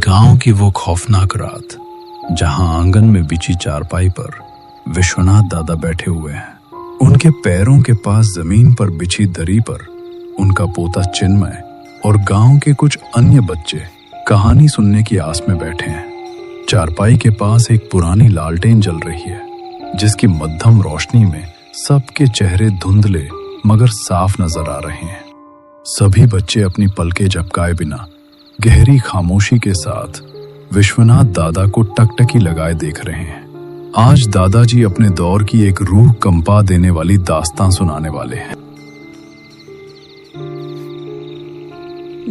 गांव की वो खौफनाक रात, जहां आंगन में बिछी चारपाई पर विश्वनाथ दादा बैठे हुए हैं। उनके पैरों के पास जमीन पर बिछी दरी पर उनका पोता चिन्मय और गांव के कुछ अन्य बच्चे कहानी सुनने की आस में बैठे हैं। चारपाई के पास एक पुरानी लालटेन जल रही है, जिसकी मध्यम रोशनी में सबके चेहरे धुंधले मगर साफ नजर आ रहे हैं। सभी बच्चे अपनी पलकें झपकाए बिना गहरी खामोशी के साथ विश्वनाथ दादा को टकटकी लगाए देख रहे हैं। आज दादाजी अपने दौर की एक रूह कंपा देने वाली दास्तान सुनाने वाले हैं।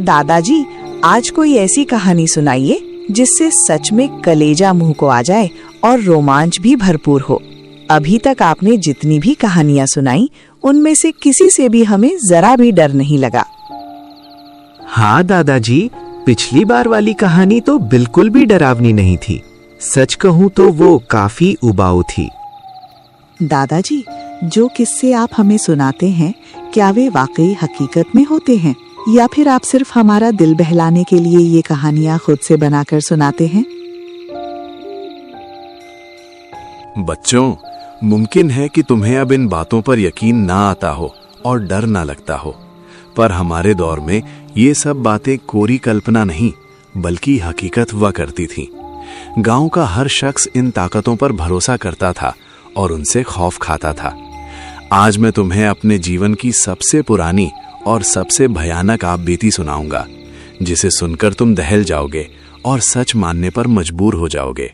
दादाजी, आज कोई ऐसी कहानी सुनाइए जिससे सच में कलेजा मुंह को आ जाए और रोमांच भी भरपूर हो। अभी तक आपने जितनी भी कहानियां सुनाई, उनमें से किसी से भी हमें जरा भी डर नहीं लगा। हाँ दादाजी, पिछली बार वाली कहानी तो बिल्कुल भी डरावनी नहीं थी। सच कहूं तो वो काफी उबाऊ थी। दादाजी, जो किस्से आप हमें सुनाते हैं, क्या वे वाकई हकीकत में होते हैं या फिर आप सिर्फ हमारा दिल बहलाने के लिए ये कहानियां खुद से बनाकर सुनाते हैं? बच्चों, मुमकिन है कि तुम्हें अब इन बातों पर यकीन ना आता हो और डर ना लगता हो, पर हमारे दौर में ये सब बातें कोरी कल्पना नहीं बल्कि हकीकत हुआ करती थीं। गांव का हर शख्स इन ताकतों पर भरोसा करता था और उनसे खौफ खाता था। आज मैं तुम्हें अपने जीवन की सबसे पुरानी और सबसे भयानक आपबीती सुनाऊंगा, जिसे सुनकर तुम दहल जाओगे और सच मानने पर मजबूर हो जाओगे।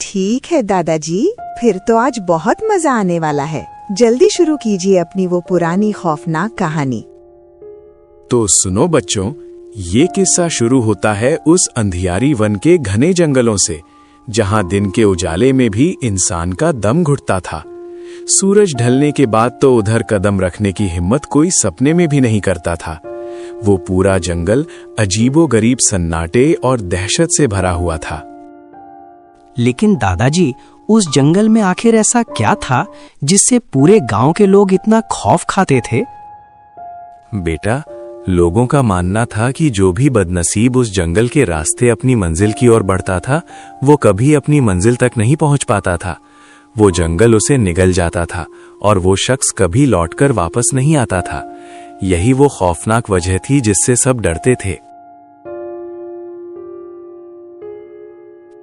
ठीक है दादाजी, फिर तो आज बहुत मजा आने वाला है। जल्दी शुरू कीजिए अपनी वो पुरानी खौफनाक कहानी। तो सुनो बच्चों, ये किस्सा शुरू होता है उस अंधियारी वन के घने जंगलों से, जहां दिन के उजाले में भी इंसान का दम घुटता था। सूरज ढलने के बाद तो उधर कदम रखने की हिम्मत कोई सपने में भी नहीं करता था। वो पूरा जंगल अजीबोगरीब सन्नाटे और दहशत से भरा हुआ था। लेकिन दादाजी, उस जंगल में आखिर ऐसा क्या था जिससे पूरे गांव के लोग इतना खौफ खाते थे? बेटा, लोगों का मानना था कि जो भी बदनसीब उस जंगल के रास्ते अपनी मंजिल की ओर बढ़ता था, वो कभी अपनी मंजिल तक नहीं पहुंच पाता था। वो जंगल उसे निगल जाता था और वो शख्स कभी लौटकर वापस नहीं आता था। यही वो खौफनाक वजह थी जिससे सब डरते थे।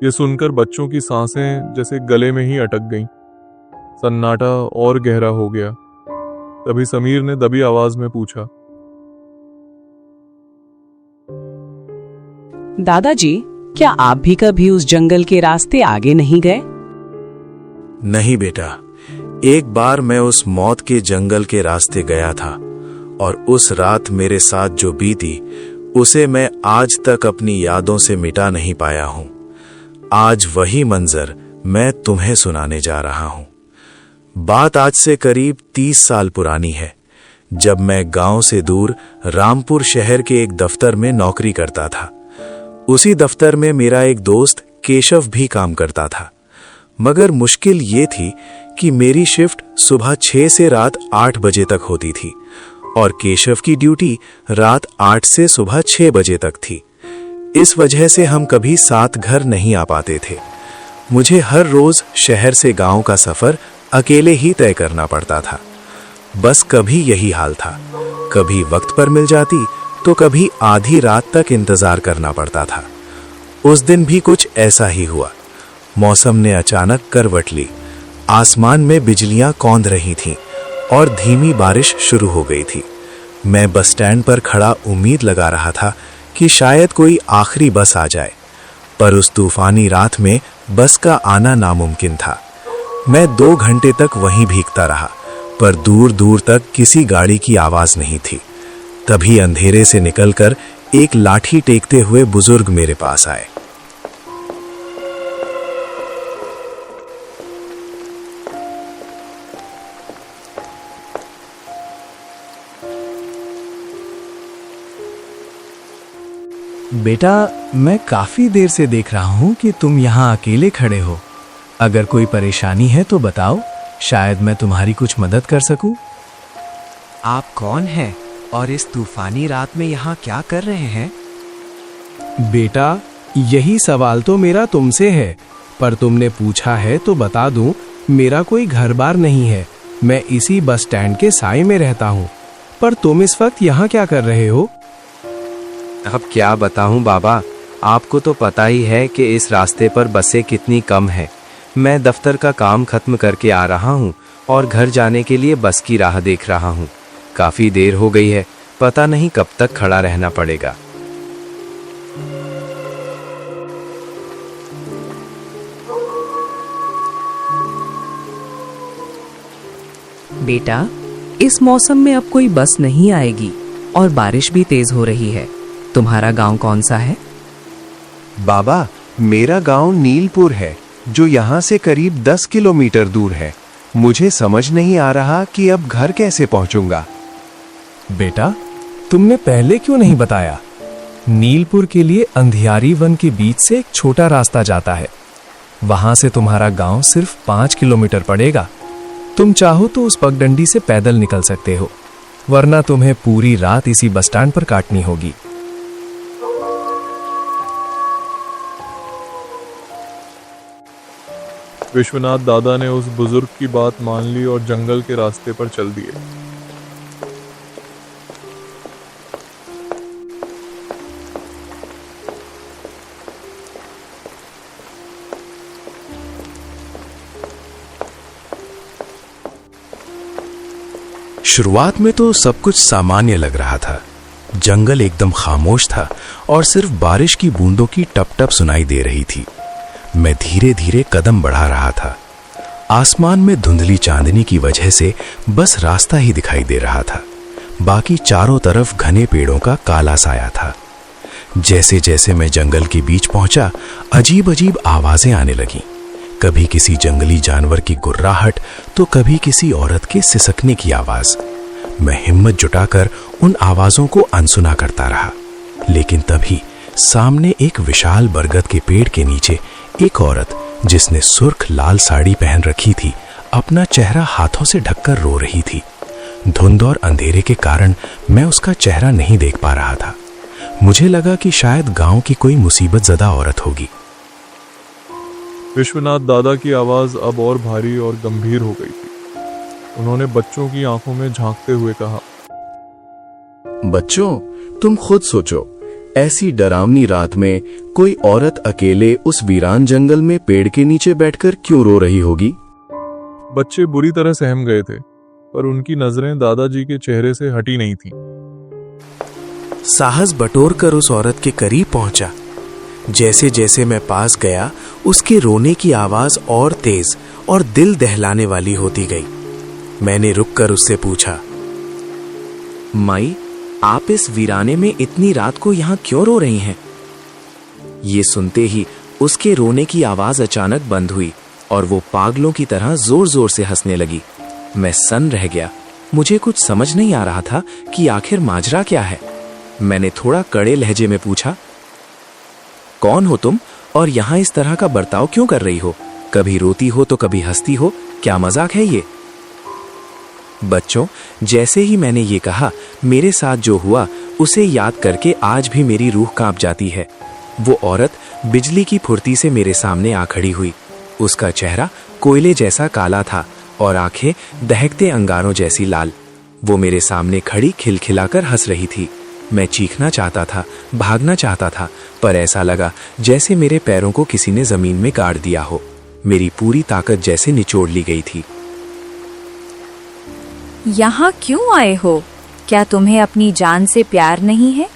ये सुनकर बच्चों की सांसें जैसे गले में ही अटक गईं। सन्नाटा और गहरा हो गया। तभी समीर ने दबी आवाज में पूछा, दादाजी, क्या आप भी कभी उस जंगल के रास्ते आगे नहीं गए? नहीं बेटा, एक बार मैं उस मौत के जंगल के रास्ते गया था और उस रात मेरे साथ जो बीती, उसे मैं आज तक अपनी यादों से मिटा नहीं पाया हूं। आज वही मंजर मैं तुम्हें सुनाने जा रहा हूं। बात आज से करीब 30 साल पुरानी है, जब मैं गांव से दूर रामपुर शहर के एक दफ्तर में नौकरी करता था। उसी दफ्तर में मेरा एक दोस्त केशव भी काम करता था। मगर मुश्किल ये थी कि मेरी शिफ्ट सुबह 6 से रात 8 बजे तक होती थी और केशव की ड्यूटी रात 8 से सुबह 6 बजे तक थी। इस वजह से हम कभी साथ घर नहीं आ पाते थे। मुझे हर रोज शहर से गांव का सफर अकेले ही तय करना पड़ता था। बस कभी यही हाल था, कभी वक्त पर मिल जाती तो कभी आधी रात तक इंतजार करना पड़ता था। उस दिन भी कुछ ऐसा ही हुआ। मौसम ने अचानक करवट ली। आसमान में बिजलियां कौंध रही थीं और धीमी बारिश शुरू हो गई थी। मैं बस स्टैंड पर खड़ा उम्मीद लगा रहा था कि शायद कोई आखिरी बस आ जाए, पर उस तूफानी रात में बस का आना नामुमकिन था। मैं 2 घंटे तक वहीं भीगता रहा, पर दूर दूर तक किसी गाड़ी की आवाज नहीं थी। तभी अंधेरे से निकलकर एक लाठी टेकते हुए बुजुर्ग मेरे पास आए। बेटा, मैं काफी देर से देख रहा हूं कि तुम यहां अकेले खड़े हो। अगर कोई परेशानी है तो बताओ, शायद मैं तुम्हारी कुछ मदद कर सकूं। आप कौन हैं और इस तूफानी रात में यहाँ क्या कर रहे हैं? बेटा, यही सवाल तो मेरा तुमसे है, पर तुमने पूछा है तो बता दूं, मेरा कोई घर बार नहीं है। मैं इसी बस स्टैंड के साए में रहता हूँ। पर तुम इस वक्त यहाँ क्या कर रहे हो? अब क्या बताऊं बाबा, आपको तो पता ही है कि इस रास्ते पर बसें कितनी कम है। मैं दफ्तर का काम खत्म करके आ रहा हूँ और घर जाने के लिए बस की राह देख रहा हूँ। काफी देर हो गई है, पता नहीं कब तक खड़ा रहना पड़ेगा। बेटा, इस मौसम में अब कोई बस नहीं आएगी और बारिश भी तेज हो रही है। तुम्हारा गांव कौन सा है? बाबा, मेरा गांव नीलपुर है, जो यहाँ से करीब 10 किलोमीटर दूर है। मुझे समझ नहीं आ रहा कि अब घर कैसे पहुंचूंगा। बेटा, तुमने पहले क्यों नहीं बताया? नीलपुर के लिए अंधियारी वन के बीच से एक छोटा रास्ता जाता है। वहां से तुम्हारा गांव सिर्फ 5 किलोमीटर पड़ेगा। तुम चाहो तो उस पगडंडी से पैदल निकल सकते हो, वरना तुम्हें पूरी रात इसी बस स्टैंड पर काटनी होगी। विश्वनाथ दादा ने उस बुजुर्ग की बात मान ली और जंगल के रास्ते पर चल दिए। शुरुआत में तो सब कुछ सामान्य लग रहा था। जंगल एकदम खामोश था और सिर्फ बारिश की बूंदों की टप टप सुनाई दे रही थी। मैं धीरे धीरे कदम बढ़ा रहा था। आसमान में धुंधली चांदनी की वजह से बस रास्ता ही दिखाई दे रहा था। बाकी चारों तरफ घने पेड़ों का काला साया था। जैसे जैसे मैं जंगल के बीच पहुंचा, अजीब अजीब आवाजें आने लगीं। कभी किसी जंगली जानवर की गुर्राहट, तो कभी किसी औरत के सिसकने की आवाज। मैं हिम्मत जुटाकर उन आवाजों को अनसुना करता रहा, लेकिन तभी सामने एक विशाल बरगद के पेड़ के नीचे एक औरत, जिसने सुर्ख लाल साड़ी पहन रखी थी, अपना चेहरा हाथों से ढककर रो रही थी। धुंध और अंधेरे के कारण मैं उसका चेहरा नहीं देख पा रहा था। मुझे लगा कि शायद गांव की कोई मुसीबत ज़दा औरत होगी। विश्वनाथ दादा की आवाज अब और भारी और गंभीर हो गई थी। उन्होंने बच्चों की आंखों में झांकते हुए कहा, बच्चों, तुम खुद सोचो, ऐसी डरावनी रात में कोई औरत अकेले उस वीरान जंगल में पेड़ के नीचे बैठकर क्यों रो रही होगी? बच्चे बुरी तरह सहम गए थे, पर उनकी नजरें दादाजी के चेहरे से हटी नहीं थीं। साहस बटोर कर उस औरत के करीब पहुंचा। जैसे जैसे मैं पास गया, उसके रोने की आवाज और तेज और दिल दहलाने वाली होती गई। मैंने रुककर उससे पूछा, माई, आप इस वीराने में इतनी रात को यहाँ क्यों रो रही हैं? ये सुनते ही उसके रोने की आवाज अचानक बंद हुई और वो पागलों की तरह जोर जोर से हंसने लगी। मैं सन्न रह गया। मुझे कुछ समझ नहीं आ रहा था कि आखिर माजरा क्या है। मैंने थोड़ा कड़े लहजे में पूछा, कौन हो तुम और यहाँ इस तरह का बर्ताव क्यों कर रही हो? कभी रोती हो तो कभी हंसती हो, क्या मजाक है ये? बच्चों, जैसे ही मैंने ये कहा, मेरे साथ जो हुआ उसे याद करके आज भी मेरी रूह कांप जाती है। वो औरत बिजली की फुर्ती से मेरे सामने आ खड़ी हुई। उसका चेहरा कोयले जैसा काला था और आंखें दहकते अंगारों जैसी लाल। वो मेरे सामने खड़ी खिलखिलाकर हंस रही थी। मैं चीखना चाहता था, भागना चाहता था, पर ऐसा लगा जैसे मेरे पैरों को किसी ने जमीन में गाड़ दिया हो। मेरी पूरी ताकत जैसे निचोड़ ली गई थी। यहाँ क्यों आए हो? क्या तुम्हें अपनी जान से प्यार नहीं है?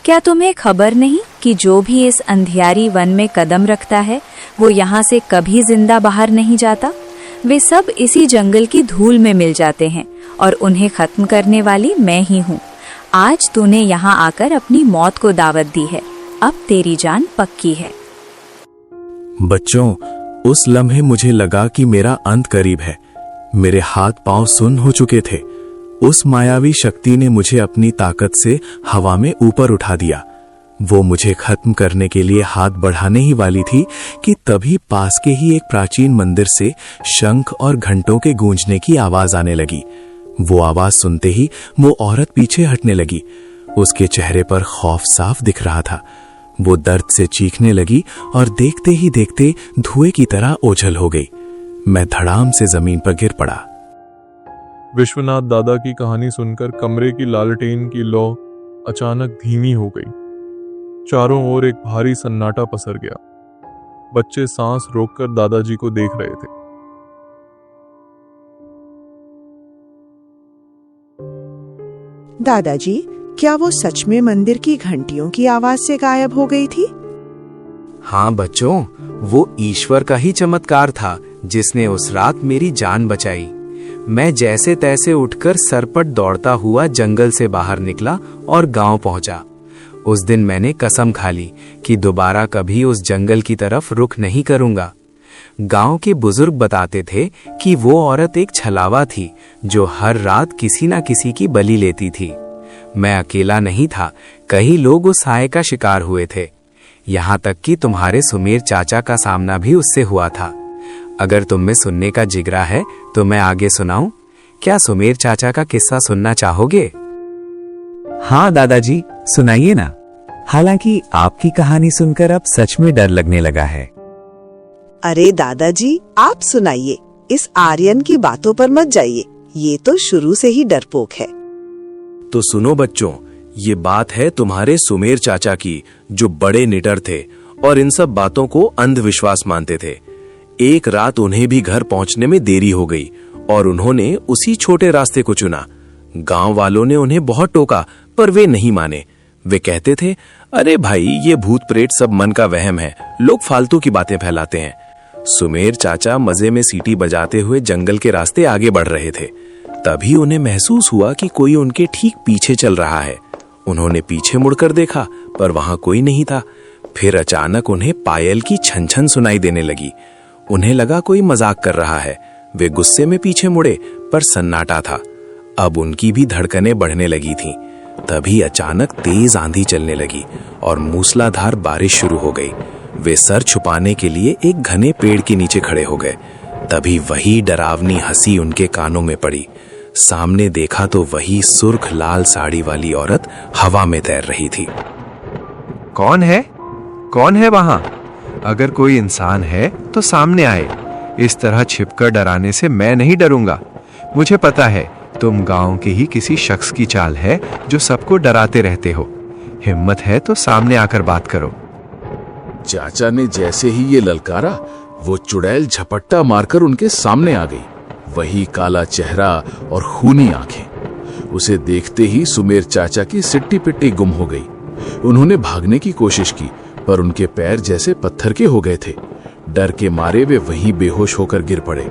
क्या तुम्हें खबर नहीं कि जो भी इस अंधियारी वन में कदम रखता है, वो यहाँ से कभी जिंदा बाहर नहीं जाता? वे सब इसी जंगल की धूल में मिल जाते हैं और उन्हें खत्म करने वाली मैं ही हूँ। आज तूने यहाँ आकर अपनी मौत को दावत दी है। अब तेरी जान पक्की है। बच्चों, उस लम्हे मुझे लगा कि मेरा अंत करीब है। मेरे हाथ पांव सुन्न हो चुके थे। उस मायावी शक्ति ने मुझे अपनी ताकत से हवा में ऊपर उठा दिया। वो मुझे खत्म करने के लिए हाथ बढ़ाने ही वाली थी कि तभी पास के ही एक प्राचीन मंदिर से शंख और घंटों के गूंजने की आवाज आने लगी। वो आवाज सुनते ही वो औरत पीछे हटने लगी। उसके चेहरे पर खौफ साफ दिख रहा था। वो दर्द से चीखने लगी और देखते ही देखते धुएं की तरह ओझल हो गई। मैं धड़ाम से जमीन पर गिर पड़ा। विश्वनाथ दादा की कहानी सुनकर कमरे की लालटेन की लौ अचानक धीमी हो गई। चारों ओर एक भारी सन्नाटा पसर गया। बच्चे सांस रोककर दादाजी को देख रहे थे। दादाजी, क्या वो सच में मंदिर की घंटियों की आवाज से गायब हो गई थी? हाँ बच्चों, वो ईश्वर का ही चमत्कार था जिसने उस रात मेरी जान बचाई। मैं जैसे तैसे उठकर सरपट दौड़ता हुआ जंगल से बाहर निकला और गांव पहुंचा। उस दिन मैंने कसम खा ली कि दोबारा कभी उस जंगल की तरफ रुख नहीं करूंगा। गांव के बुजुर्ग बताते थे कि वो औरत एक छलावा थी जो हर रात किसी ना किसी की बलि लेती थी। मैं अकेला नहीं था, कई लोग उस साये का शिकार हुए थे। यहाँ तक कि तुम्हारे सुमेर चाचा का सामना भी उससे हुआ था। अगर तुम में सुनने का जिगरा है तो मैं आगे सुनाऊं? क्या सुमेर चाचा का किस्सा सुनना चाहोगे? हाँ दादाजी, सुनाइए ना। हालांकि आपकी कहानी सुनकर अब सच में डर लगने लगा है। अरे दादाजी, आप सुनाइए। इस आर्यन की बातों पर मत जाइए, ये तो शुरू से ही डरपोक है। तो सुनो बच्चों, ये बात है तुम्हारे सुमेर चाचा की, जो बड़े निडर थे और इन सब बातों को अंधविश्वास मानते थे। एक रात उन्हें भी घर पहुंचने में देरी हो गई और उन्होंने उसी छोटे रास्ते को चुना। गांव वालों ने उन्हें बहुत टोका पर वे नहीं माने। वे कहते थे, अरे भाई, ये भूत प्रेत सब मन का वहम है, लोग फालतू की बातें फैलाते हैं। सुमेर चाचा मजे में सीटी बजाते हुए जंगल के रास्ते आगे बढ़ रहे थे। तभी उन्हें महसूस हुआ कि कोई उनके ठीक पीछे चल रहा है। उन्होंने पीछे मुड़कर देखा पर वहां कोई नहीं था। फिर अचानक उन्हें पायल की छन छन सुनाई देने लगी। उन्हें लगा कोई मजाक कर रहा है। वे गुस्से में पीछे मुड़े पर सन्नाटा था। अब उनकी भी धड़कनें बढ़ने लगी थीं। तभी अचानक तेज आंधी चलने लगी और मूसलाधार बारिश शुरू हो गई। वे सर छुपाने के लिए एक घने पेड़ के नीचे खड़े हो गए। तभी वही डरावनी हंसी उनके कानों में पड़ी। सामने देखा तो वही सुर्ख लाल साड़ी वाली औरत हवा में तैर रही थी। कौन है? कौन है वहां? अगर कोई इंसान है तो सामने आए। इस तरह छिपकर डराने से मैं नहीं डरूंगा। मुझे पता है तुम गांव के ही किसी शख्स की चाल है जो सबको डराते रहते हो। हिम्मत है तो सामने आकर बात करो। चाचा ने जैसे ही ये ललकारा, वो चुड़ैल झपट्टा मारकर उनके सामने आ गई। वही काला चेहरा और खूनी आंखें। उसे देखते ही सुमेर चाचा की सिट्टी पिट्टी गुम हो गई। उन्होंने भागने की कोशिश की पर उनके पैर जैसे पत्थर के हो गए थे। डर के मारे वे वहीं बेहोश होकर गिर पड़े।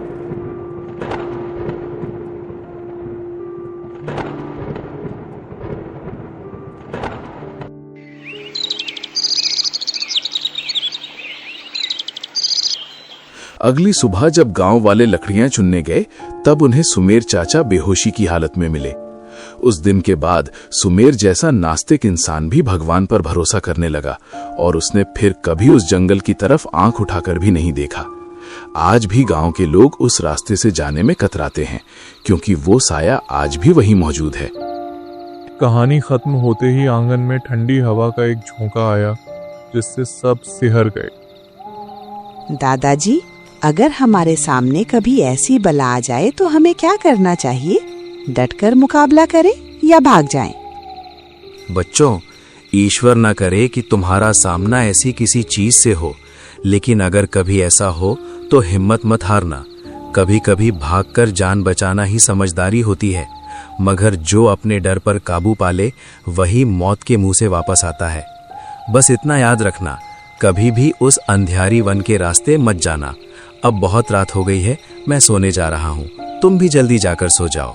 अगली सुबह जब गांव वाले लकड़ियां चुनने गए तब उन्हें सुमेर चाचा बेहोशी की हालत में मिले। उस दिन के बाद सुमेर जैसा नास्तिक इंसान भी भगवान पर भरोसा करने लगा और उसने फिर कभी उस जंगल की तरफ आंख उठाकर भी नहीं देखा। आज भी गांव के लोग उस रास्ते से जाने में कतराते हैं क्योंकि वो साया आज भी वहीं मौजूद है। कहानी खत्म होते ही आंगन में ठंडी हवा का एक झोंका आया जिससे सब सिहर गए। दादाजी, अगर हमारे सामने कभी ऐसी बला आ जाए तो हमें क्या करना चाहिए? डटकर मुकाबला करें या भाग जाएं? बच्चों, ईश्वर न करे कि तुम्हारा सामना ऐसी किसी चीज से हो, लेकिन अगर कभी ऐसा हो तो हिम्मत मत हारना। कभी कभी भागकर जान बचाना ही समझदारी होती है, मगर जो अपने डर पर काबू पाले वही मौत के मुंह से वापस आता है। बस इतना याद रखना, कभी भी उस अंधियारी वन के रास्ते मत जाना। अब बहुत रात हो गई है, मैं सोने जा रहा हूँ। तुम भी जल्दी जाकर सो जाओ।